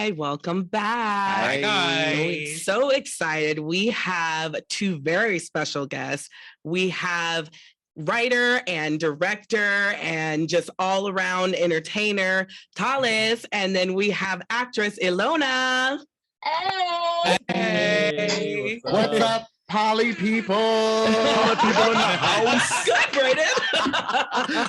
Hi, welcome back. Hi, guys. We're so excited. We have two very special guests. We have writer and director and just all around entertainer, Thales, and then we have actress Ilona. Hey. What's up, poly people? Poly people in the house. Good, Brayden.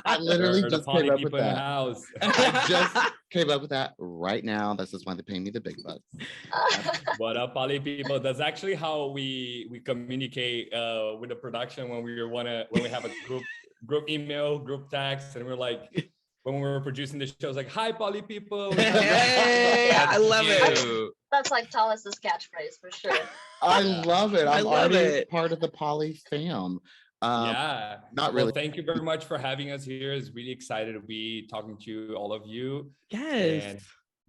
I literally just came up with that. House. I just came up with that right now. This is why they pay me the big bucks. What up, poly people? That's actually how we communicate with the production when we have a group email, group text, and we're like, when we were producing the shows, like, hi, poly people. Hey, I love it. That's like Thales' catchphrase for sure. I love it. I'm love already it. part of the poly fam. Yeah, not really. Well, thank you very much for having us here. It's really excited to be talking to all of you. Yes. And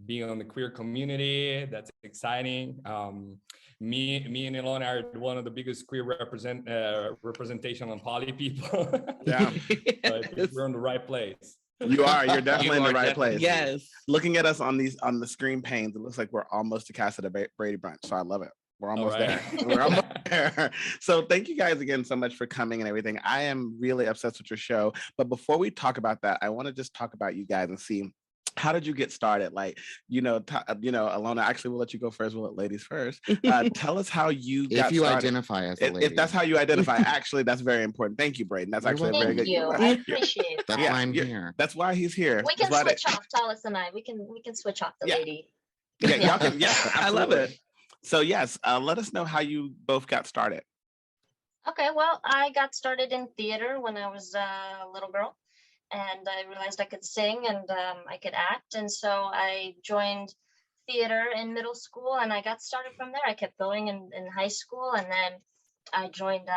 being on the queer community, that's exciting. Me and Ilona are one of the biggest queer representation on poly people. Yeah. So I think we're in the right place. You are. You're definitely in the right place. Yes. Looking at us on the screen panes, it looks like we're almost the cast of the Brady Brunch. So I love it. We're almost there. We're almost there. So thank you guys again so much for coming and everything. I am really obsessed with your show. But before we talk about that, I want to just talk about you guys and see, how did you get started? Like, Ilona, actually, we'll let you go first. We'll let ladies first. Tell us how you got started. If you identify as a lady. If that's how you identify, actually, that's very important. Thank you, Brayden. That's actually a very good. Thank you. I appreciate it. That's why I'm here. That's why he's here. We can switch off, Thales and I. We can switch off the lady. Yeah, y'all can. Yeah, I love it. So yes, let us know how you both got started. Okay, well, I got started in theater when I was a little girl. And I realized I could sing and I could act. And so I joined theater in middle school and I got started from there. I kept going in high school. And then I joined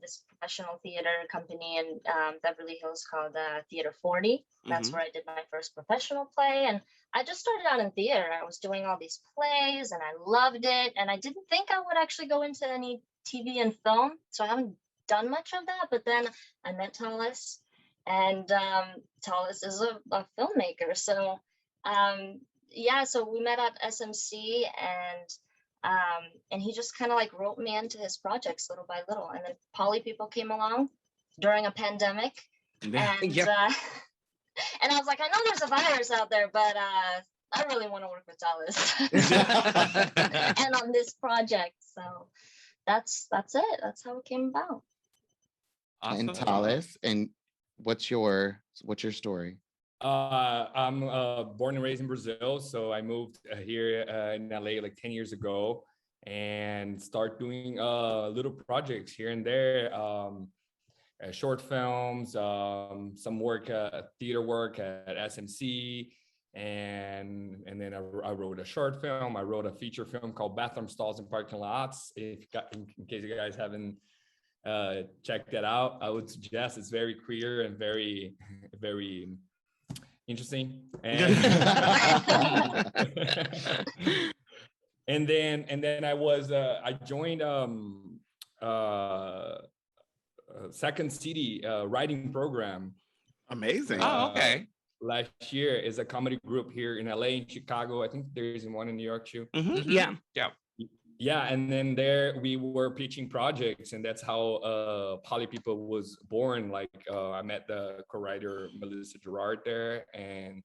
this professional theater company in Beverly Hills called Theater 40. That's where I did my first professional play. And I just started out in theater. I was doing all these plays and I loved it. And I didn't think I would actually go into any TV and film. So I haven't done much of that. But then I met Thales. And Thales is a filmmaker, so so we met at SMC, and he just kind of like wrote me into his projects little by little, and then poly people came along during a pandemic, and and I was like, I know there's a virus out there, but I really want to work with Thales and on this project, so that's it. That's how it came about. Awesome. And Thales, and what's your story? I'm born and raised in Brazil, so I moved here in LA like 10 years ago and start doing little projects here and there, short films, some work, theater work at SMC, and then I wrote a short film. I wrote a feature film called Bathroom Stalls and Parking Lots. In case you guys haven't check that out, I would suggest. It's very queer and very, very interesting. And and then I joined Second City writing program. Amazing. Okay. Last year is a comedy group here in LA, in Chicago. I think there's one in New York too. Yeah, and then there we were pitching projects, and that's how Poly People was born. Like I met the co-writer Melissa Gerard there, and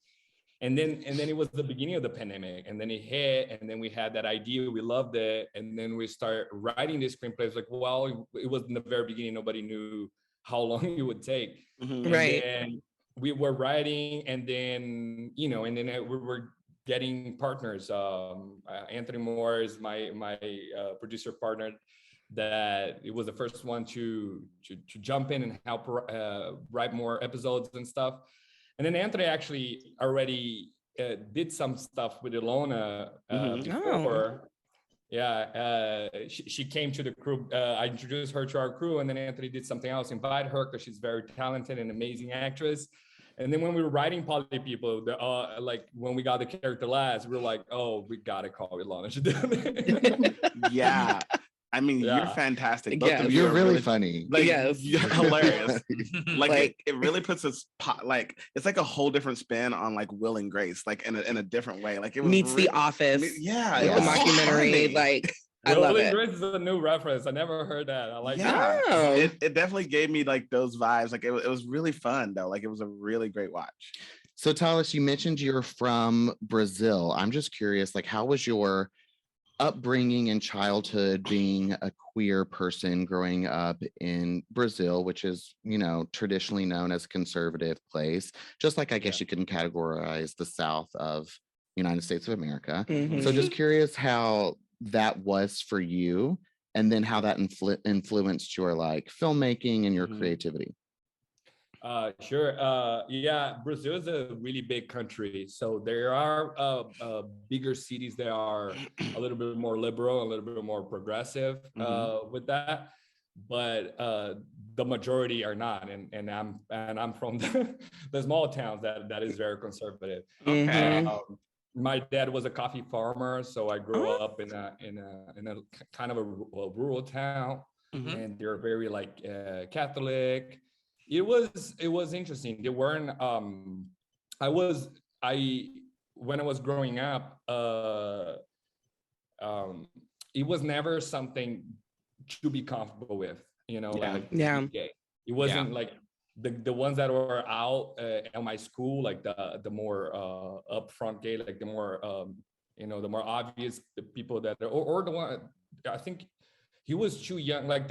then it was the beginning of the pandemic, and then it hit, and then we had that idea, we loved it, and then we started writing this screenplay. Like, well, it was in the very beginning, nobody knew how long it would take, right? And we were writing, and then we were getting partners. Anthony Moore is my producer partner. That it was the first one to jump in and help write more episodes and stuff. And then Anthony actually already did some stuff with Ilona before. Yeah, she came to the crew. I introduced her to our crew, and then Anthony did something else. Invited her because she's very talented and amazing actress. And then when we were writing Poly People, like when we got the character last, we were like, oh, we gotta call Ilona. Yeah. I mean, you're Yeah. fantastic. Both Yes. of you You're are really funny. like, Yes. you're hilarious. Like, Like- it really puts us like it's like a whole different spin on like Will and Grace, like in a different way. Like it was Meets really, The Office. yeah, Like it a was mockumentary. funny. Like I Will love and it. Grace is a new reference. I never heard that. I like yeah, Oh. it definitely gave me like those vibes. Like it was really fun though. Like it was a really great watch. So Thales, you mentioned you're from Brazil. I'm just curious, like, how was your upbringing and childhood being a queer person growing up in Brazil, which is, you know, traditionally known as a conservative place, just like I guess you can categorize the South of United States of America. Mhm. So just curious how that was for you, and then how that influenced your like filmmaking and your Mhm. creativity. Sure. Yeah, Brazil is a really big country. So there are bigger cities that are a little bit more liberal, a little bit more progressive with that. But the majority are not. And I'm from the small towns that is very conservative. Okay. My dad was a coffee farmer, so I grew up in a kind of a rural town, and they're very like Catholic. It was interesting. They weren't. When I was growing up, it was never something to be comfortable with. You know, like Yeah. to be gay. It wasn't like the ones that were out at my school, like the more upfront gay, like the more the more obvious people that or the one. I think he was too young. Like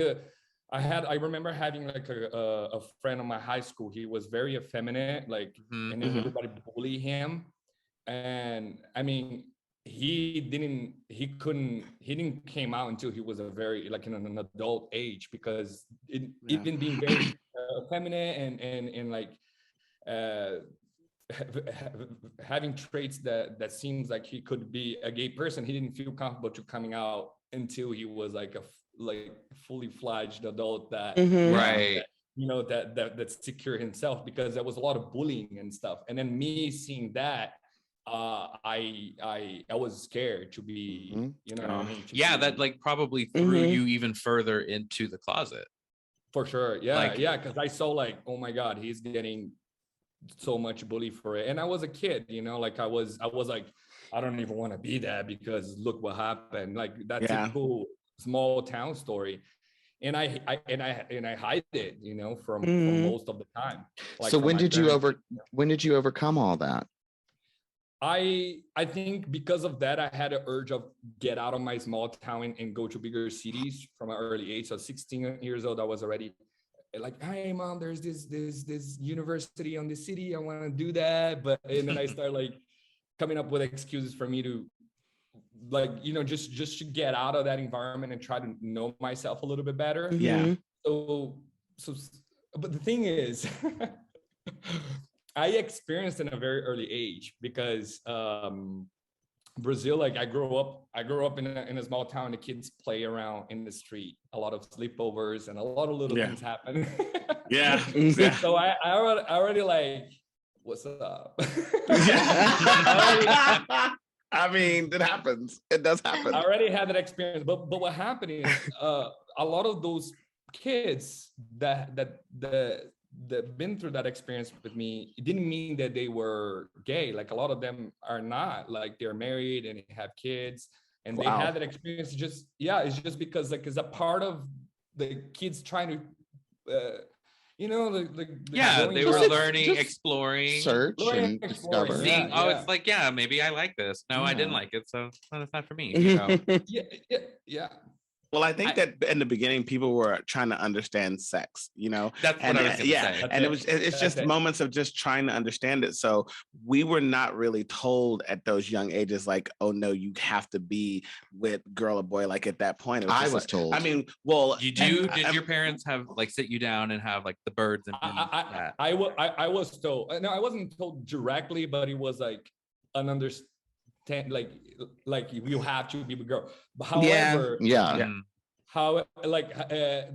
I remember having like a friend in my high school. He was very effeminate, like, and then everybody bullied him. And I mean, he didn't came out until he was a very like in an adult age, because even being very effeminate and like having traits that seems like he could be a gay person, he didn't feel comfortable to coming out until he was like fully fledged adult that Right. that's secure himself, because there was a lot of bullying and stuff. And then me seeing that, I was scared to be That like probably threw you even further into the closet. For sure. Because I saw like, oh my God, he's getting so much bully for it. And I was a kid, like I was like, I don't even want to be that, because look what happened. Like that's a cool small town story. And I hide it, from most of the time. Like, so when did you overcome all that? I think because of that, I had an urge of get out of my small town and go to bigger cities from an early age. So 16 years old, I was already like, hey mom, there's this university on the city, I want to do that. And then I start like coming up with excuses for me to like, just to get out of that environment and try to know myself a little bit better. So but the thing is I experienced in a very early age, because Brazil, like I grew up in a small town. The kids play around in the street, a lot of sleepovers, and a lot of little things happen. So I already like, what's up? I mean, it happens. It does happen. I already had that experience, but what happened is a lot of those kids that been through that experience with me, it didn't mean that they were gay. Like a lot of them are not, like they're married and have kids, and they had that experience. It's just because like it's a part of the kids trying to they were learning, exploring, search and discover. Seeing, it's like, maybe I like this. No, I didn't like it, so it's not for me. Well, I think that in the beginning, people were trying to understand sex, That's what I was going to say. And it's just moments of just trying to understand it. So we were not really told at those young ages, like, oh no, you have to be with girl or boy. Like at that point, I was told. I mean, well, did your parents have like sit you down and have like the birds and that? I was told. No, I wasn't told directly, but it was like an understanding. Like you have to be a girl. But however, how like I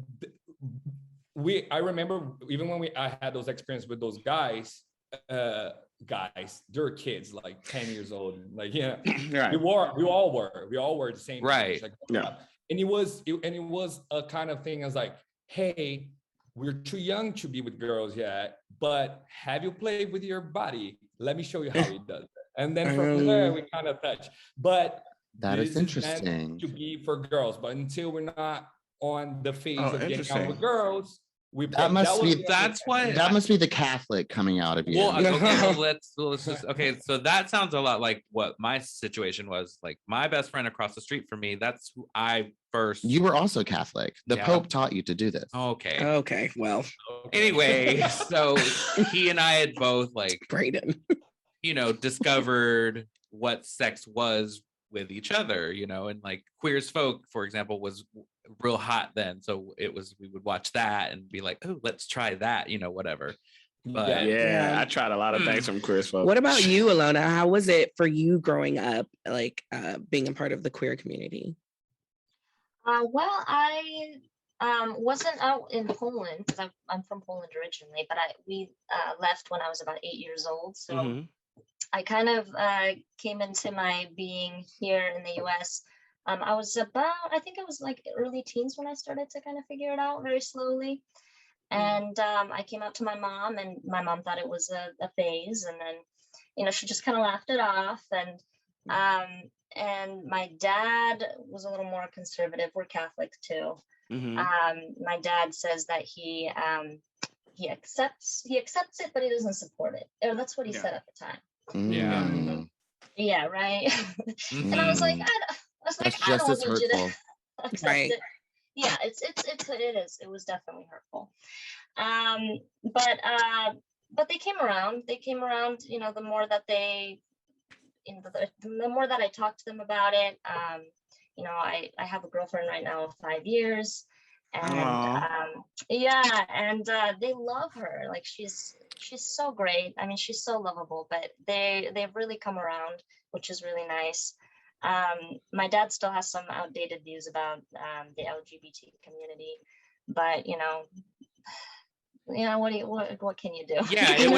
remember even when I had those experiences with those guys, they were kids like 10 years old, like we all were the same age, like, and it was a kind of thing as like, hey, we're too young to be with girls yet, but have you played with your body? Let me show you how it does it. And then from there we kind of touch. But that is this meant interesting. to be for girls, but until we're not on the phase Oh, of getting out interesting. with girls, we That play. must be- That's what That must be the Catholic coming out of you. Well, okay, well, let's just okay. So that sounds a lot like what my situation was. Like my best friend across the street from me, that's who I first. You were also Catholic. The Yeah. Pope taught you to do this. Okay. Okay, well, Anyway, so he and I had both like, Brayden. discovered what sex was with each other, and like Queer as Folk, for example, was real hot then. So we would watch that and be like, oh, let's try that, whatever. But Yeah, I tried a lot of things from Queer as Folk. What about you, Ilona? How was it for you growing up, like being a part of the queer community? Well, I wasn't out in Poland because I'm from Poland originally, but we left when I was about 8 years old. So I kind of came into my being here in the US. I think I was like early teens when I started to kind of figure it out very slowly. And I came out to my mom, and my mom thought it was a phase. And then, she just kind of laughed it off. And my dad was a little more conservative. We're Catholic too. My dad says that he accepts it, but he doesn't support it. Or that's what he said at the time. Yeah, right. And I was like, That's I just don't as need you to hurtful. accept Right. it. Yeah, it was definitely hurtful. But they came around. The more that the more that I talked to them about it. I have a girlfriend right now of 5 years, and they love her. Like she's so great. I mean, she's so lovable. But they've really come around, which is really nice. My dad still has some outdated views about the LGBT community, but what can you do? Yeah, you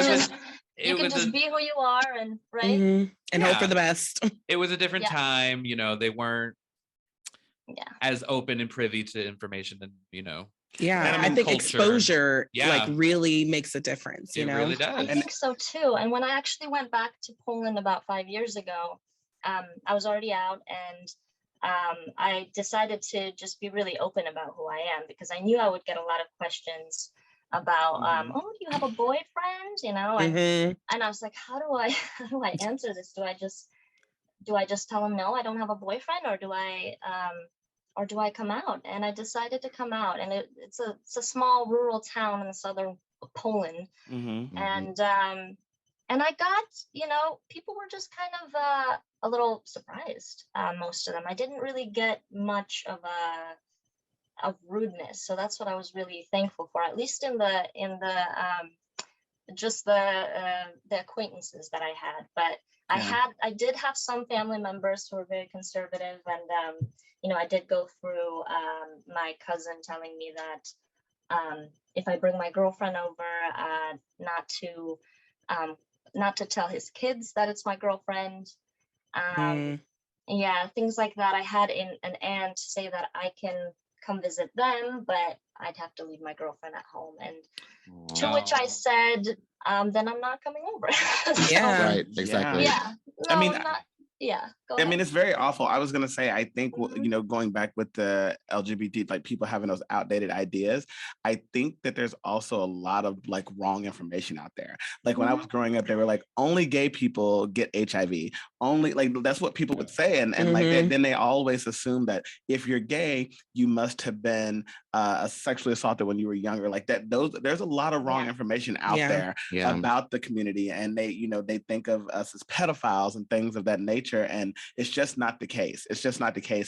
can just be who you are, and right. And hope for the best. It was a different time. They weren't as open and privy to information, and Yeah, I think culture. Exposure like really makes a difference. It really does. I think so too. And when I actually went back to Poland about 5 years ago, I was already out, and I decided to just be really open about who I am, because I knew I would get a lot of questions about, oh, do you have a boyfriend? And I was like, how do I answer this? Do I just tell them no, I don't have a boyfriend, or do I come out? And I decided to come out, and it's a small rural town in the southern Poland, and I got, people were just kind of a little surprised. Most of them, I didn't really get much of rudeness, so that's what I was really thankful for. At least in the just the acquaintances that I had. But I did have some family members who were very conservative, and I did go through my cousin telling me that if I bring my girlfriend over, not to tell his kids that it's my girlfriend. Yeah, things like that. I had an aunt say that I can come visit them, but I'd have to leave my girlfriend at home. And to which I said, then I'm not coming over. Yeah, right, exactly. Yeah. No, I mean, it's very awful. I was going to say, I think, going back with the LGBT, like people having those outdated ideas, I think that there's also a lot of like wrong information out there. Like when I was growing up, they were like, only gay people get HIV. Only, like, that's what people would say. And like, then they always assume that if you're gay, you must have been sexually assaulted when you were younger. Like that, there's a lot of wrong information out there about the community. And they think of us as pedophiles and things of that nature. And it's just not the case.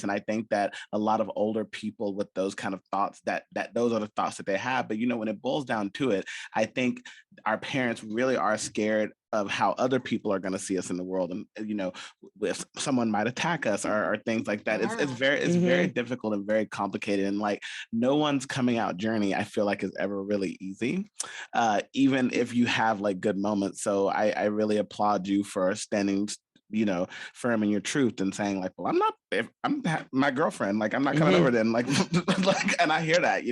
And I think that a lot of older people with those kind of thoughts, that those are the thoughts that they have. But when it boils down to it, I think our parents really are scared of how other people are going to see us in the world, and if someone might attack us or things like that. It's very difficult and very complicated, and like no one's coming out journey I feel like is ever really easy, even if you have like good moments. So I really applaud you for standing firm in your truth and saying like, well, if I'm my girlfriend, like I'm not coming over then, like, and I hear that,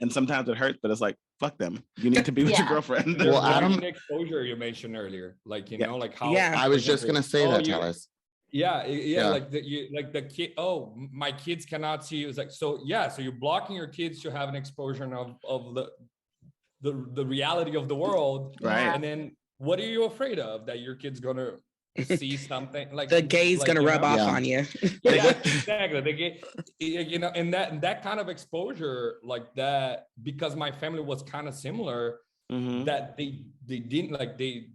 and sometimes it hurts, but it's like, fuck them. You need to be with your girlfriend. Well, Adam, the exposure you mentioned earlier, like like how. Yeah, I was just gonna say that, Thales. Yeah, like the kid. Oh, my kids cannot see you. It's like so you're blocking your kids to have an exposure of the reality of the world, right? And then what are you afraid of, that your kid's gonna see something like the gay's gonna rub off on you? Exactly. The gay, and that kind of exposure like that, because my family was kind of similar, that they didn't like they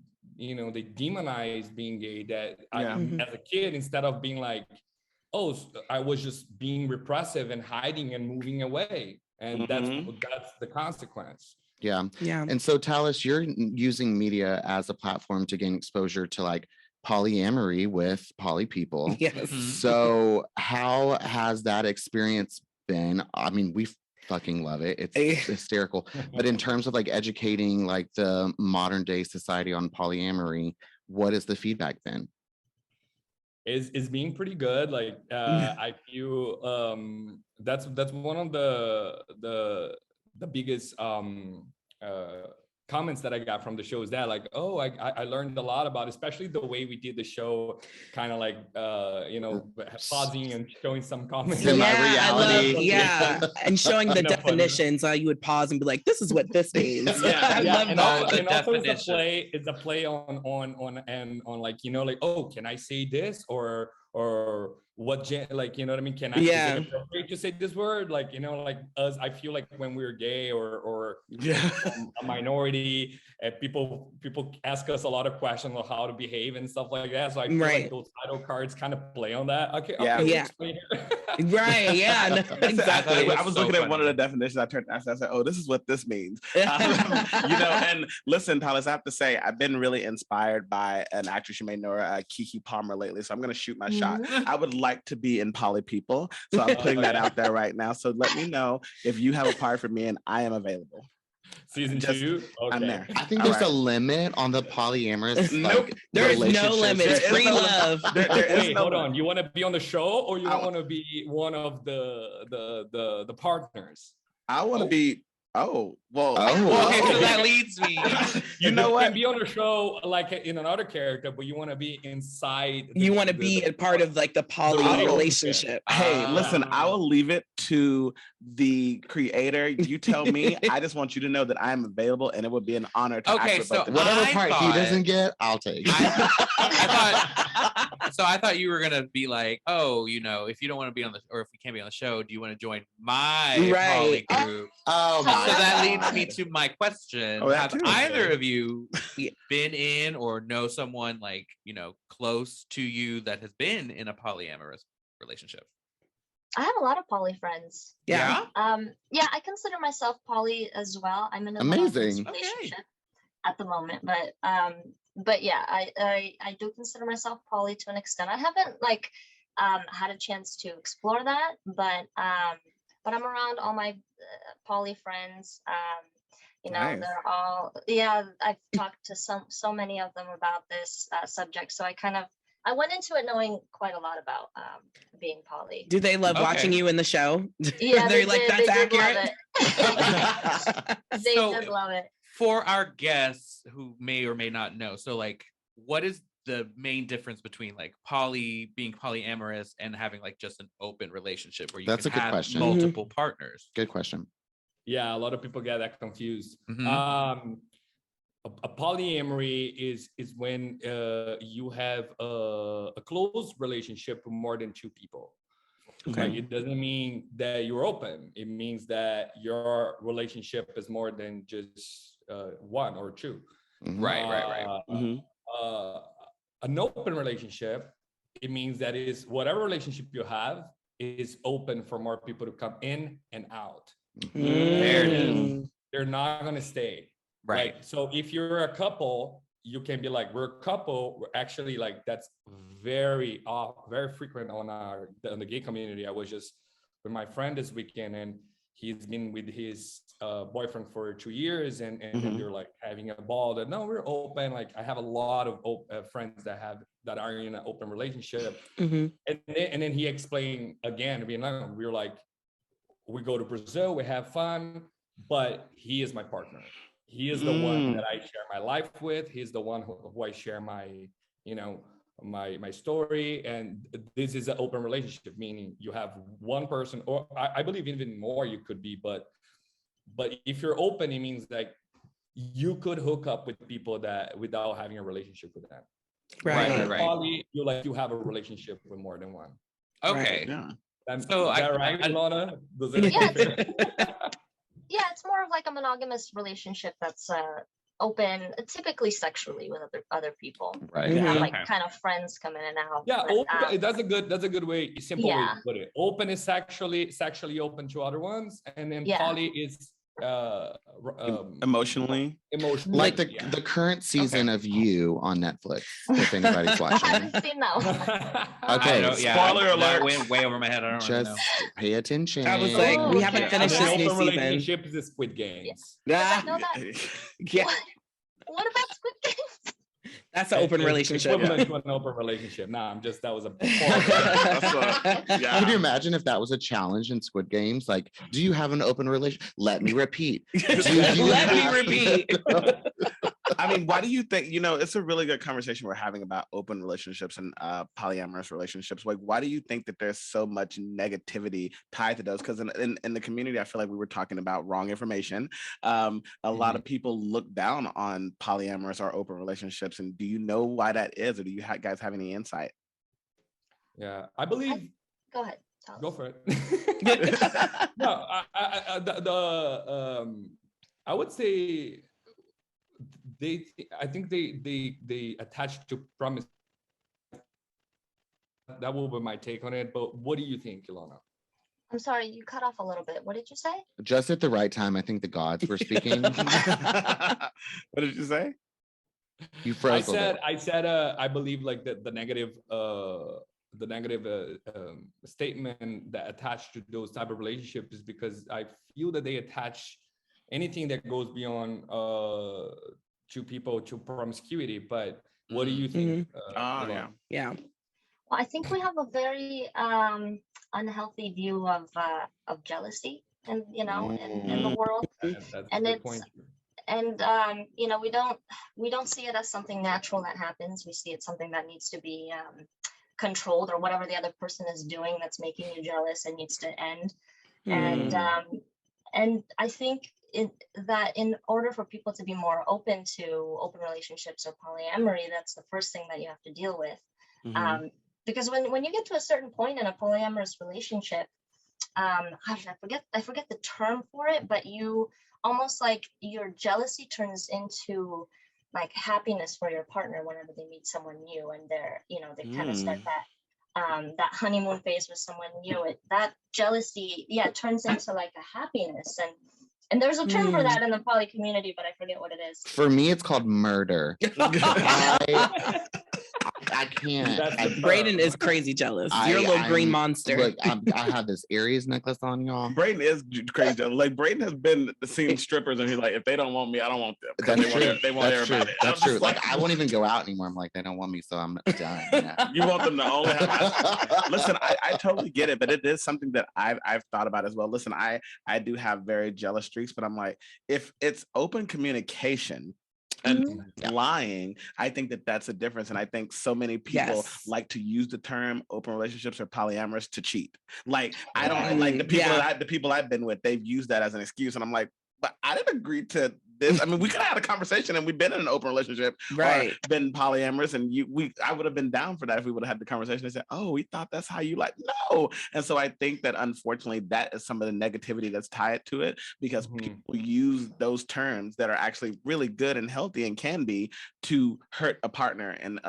demonized being gay. That as a kid, instead of being like, oh, I was just being repressive and hiding and moving away, and that's the consequence. Yeah. And so, Thales, you're using media as a platform to gain exposure to like polyamory with poly people. Yes. So how has that experience been? I mean, we fucking love it. It's hysterical. But in terms of like educating like the modern day society on polyamory, what has the feedback been? Is being pretty good. Like I feel that's one of the biggest comments that I got from the show, is that like, oh, I learned a lot about, especially the way we did the show, kind of like pausing and showing some comments. Semi-reality. And showing the definitions. You would pause and be like, this is what this means. I love that. Also it's a play on like, like, oh, can I say this, or what like, you know what I mean? Can I, is it appropriate to say this word? Like, like us, I feel like when we're gay or a minority, people ask us a lot of questions on how to behave and stuff like that. So I feel like those title cards kind of play on that. Okay. Right. Yeah. No, exactly. I was looking at one of the definitions. I said, oh, this is what this means. And listen, Thales, I have to say, I've been really inspired by an actress you may know, Keke Palmer, lately. So I'm going to shoot my shot. I would like to be in Poly People. So I'm putting that out there right now. So let me know if you have a part for me, and I am available. Season 2, okay. I'm there. I think there's a limit on the polyamorous. Nope, there is no limit. Free love. Wait, hold on. You want to be on the show, or you want to be one of the partners? I want to be. Oh, well. Okay, so that leads me. You know what? You can be on the show like in another character, but you want to be inside. You want to be a part of like the poly relationship. Hey, listen, I will leave it to the creator. You tell me. I just want you to know that I am available, and it would be an honor to act with both of you. Whatever part he doesn't get, I'll take. I thought you were gonna be like, oh, if you don't want to be on or if we can't be on the show, do you want to join my poly group? So that leads me to my question. Have either of you been in or know someone like, close to you that has been in a polyamorous relationship? I have a lot of poly friends. Yeah. I consider myself poly as well. I'm in a amazing relationship at the moment, but yeah, I do consider myself poly to an extent. I haven't had a chance to explore that, but I'm around all my poly friends. Nice. They're all I've talked to so many of them about this subject, so I went into it knowing quite a lot about being poly. Do they love watching you in the show? Yeah, they're like, that's accurate. They did love it. For our guests who may or may not know, so like, what is the main difference between like being polyamorous and having like just an open relationship where you can have multiple partners? Good question. Yeah, a lot of people get that confused. A polyamory is when you have a close relationship with more than 2 people. Okay. Like, it doesn't mean that you're open. It means that your relationship is more than just 1 or 2. Right. An open relationship, it means that is whatever relationship you have is open for more people to come in and out. There it is. They're not going to stay. Right. Like, so if you're a couple, you can be like, we're a couple. We're actually like, that's very frequent on the gay community. I was just with my friend this weekend, and he's been with his boyfriend for 2 years, and Mhm. they're like having a ball. That no, we're open. Like I have a lot of friends that are in an open relationship, Mhm. and then he explained again. I mean, we're like, we go to Brazil, we have fun, but he is my partner. He is the one that I share my life with. He's the one who I share my, you know, my story. And this is an open relationship, meaning you have one person, or I believe even more you could be, but if you're open, it means like you could hook up with people that without having a relationship with them. Right. Right. Probably you have a relationship with more than one. Okay. Yeah. So Is that right, Ilona? Does it Yeah. fit? Yeah, it's more of like a monogamous relationship that's open, typically sexually with other people. Right. You have Mhm. like Okay. kind of friends come in and out. Yeah, but, open, that's a good way, simple way Yeah. to put it. Open is sexually open to other ones, and then Yeah. poly is Emotionally. emotional. Like yeah. the current season of You on Netflix, if anybody's I watching. haven't seen that one. Okay, I don't, yeah, spoiler that alert. went way over my head. I don't really know. Just pay attention. I was like, Oh, we okay. haven't And finished And this then new open season. relationship is the Squid Games. Yeah, know that. yeah, What about Squid Games? that's an open It's relationship. equivalent to an open relationship. Nah, that was a Yeah. Could you imagine if that was a challenge in Squid Games? Like, do you have an open relationship? Let me repeat. Let me repeat. I mean, why do you think, it's a really good conversation we're having about open relationships and polyamorous relationships. Like, why do you think that there's so much negativity tied to those? Because in the community, I feel like we were talking about wrong information. A lot of people look down on polyamorous or open relationships. And do you know why that is? Or do you guys have any insight? Yeah, I believe. Go ahead. Tell us. Go for it. No, I would say I think they attach to promise. That will be my take on it. But what do you think, Ilona? I'm sorry, you cut off a little bit. What did you say? Just at the right time, I think the gods were speaking. What did you say? You froze a little bit. I said I believe like the negative statement that attached to those type of relationships is because I feel that they attach anything that goes beyond two people to promiscuity. But what do you think? Ilona? Yeah. Well, I think we have a very unhealthy view of jealousy, and in the world, That's a and good it's point. and we don't see it as something natural that happens. We see it something that needs to be controlled, or whatever the other person is doing that's making you jealous and needs to end. And I think that in order for people to be more open to open relationships or polyamory, that's the first thing that you have to deal with. Because when you get to a certain point in a polyamorous relationship, gosh, I forget the term for it, but you almost like your jealousy turns into like happiness for your partner whenever they meet someone new, and they kind of start that honeymoon phase with someone new. That jealousy, turns into like a happiness, and there's a term for that in the poly community, but I forget what it is. For me, it's called murder. I can't. Braden is crazy jealous. You're a little green monster. Look, I have this Aries necklace on, y'all. Braden is crazy jealous. Like, Braden has been seeing strippers, and he's like, if they don't want me, I don't want them. That's true. They want That's true. everybody. That's true. Like, I won't even go out anymore. I'm like, they don't want me, so I'm done. You want them to only have. Listen, I totally get it, but it is something that I've thought about as well. Listen, I do have very jealous streaks, but I'm like, if it's open communication and lying, I think that's a difference. And I think so many people like to use the term open relationships or polyamorous to cheat. Like, I don't like the people I've been with, they've used that as an excuse. And I'm like, but I didn't agree to this. I mean, we could have had a conversation and we've been in an open relationship, right? Or been polyamorous, and I would have been down for that if we would have had the conversation and said, "Oh, we thought that's how you like." No, and so I think that unfortunately that is some of the negativity that's tied to it, because people use those terms that are actually really good and healthy and can be to hurt a partner, and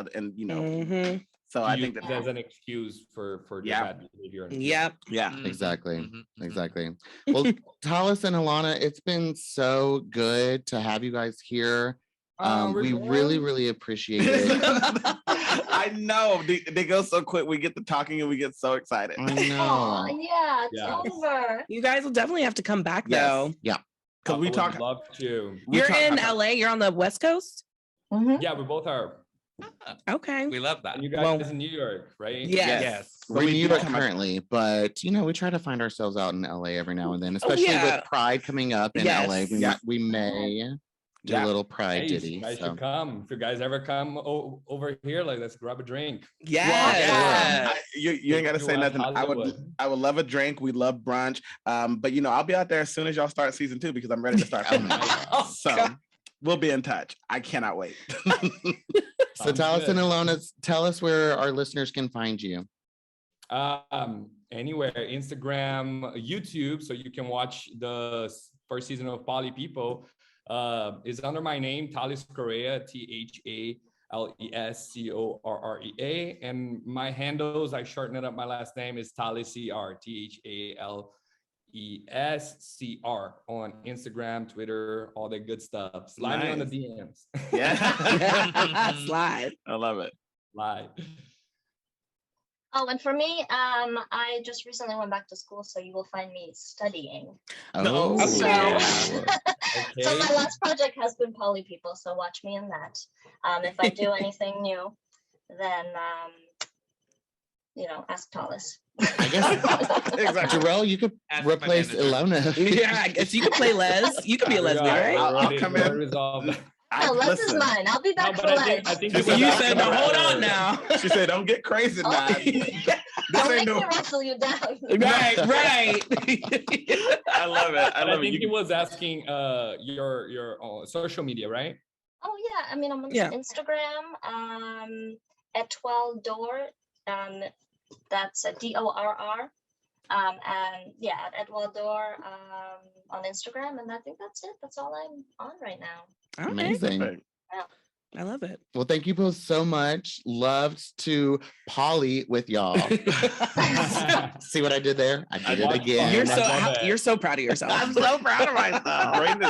So I think that there's an excuse for the bad behavior. Yep. Yeah. Exactly. Exactly. Well, Thales and Ilona, it's been so good to have you guys here. We really, really appreciate it. I know they go so quick. We get to talking and we get so excited. I Oh, know. yeah, it's Yeah. over. You guys will definitely have to come back though. Yeah. Because we would talk. love to. You're in LA. You're on the West Coast. Mhm. Yeah, we both are. Okay. We love that. And you guys in New York, right? Yes. We're in we New do York come up- currently, but we try to find ourselves out in LA every now and then, especially yeah. with Pride coming up in Yes. LA. Yeah. We may do a little Pride Hey, ditty. you guys So. should come. If you guys ever come over here, like let's grab a drink. Yes. You ain't got to You say want nothing. Hollywood. I would love a drink. We love brunch. But I'll be out there as soon as y'all start season 2 because I'm ready to start filming. Oh, So God. we'll be in touch. I cannot wait. So Sounds Thales and good. Ilona, tell us where our listeners can find you. Anywhere, Instagram, YouTube, so you can watch the first season of Poly People. Is under my name, Thales Correa, ThalesCorrea, and my handles, I shorten it up. My last name is Thales CR, ThalesCR on Instagram, Twitter, all that good stuff. Slide me on the Nice. DMs. Yeah. Slide. I love it. Slide. Oh, and for me, I just recently went back to school, so you will find me studying. Oh, okay. So, Okay. so my last project has been Poly People, so watch me in that. If I do anything new, then ask Thales. I guess Exactly. Jarrell, you could Ask my replace manager. Ilona. Yeah, I guess you can play Les. You could be a lesbian, right? I'll come in. Resolve that. No, Les is mine. I'll be back No, for but Les. I think She it said was You that's said, after- no, hold on now. She said, "Don't get crazy now." Oh. This Don't ain't make me no. wrestle you down. Right, right. I love it. I I love think it. he was asking your social media, right? Oh yeah, I mean I'm on Yeah. Instagram, Etoile Door, that's DORR, and yeah, at Etoile Door on Instagram, and I think that's it. That's all I'm on right now. Okay. Amazing. Perfect. I love it. Well, thank you both so much. Loved to poly with y'all. See what I did there? I did it watched again. You're I so love it. you're so proud of yourself. I'm so proud of myself.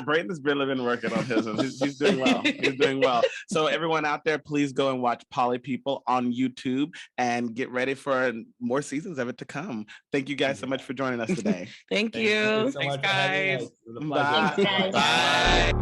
Brayden's been working on his, and he's doing well. He's doing well. So everyone out there, please go and watch Poly People on YouTube and get ready for more seasons of it to come. Thank you guys so much for joining us today. Thank Thank you you. so Thanks, much for having guys. us. It was a Bye. pleasure. Thanks, guys. Bye.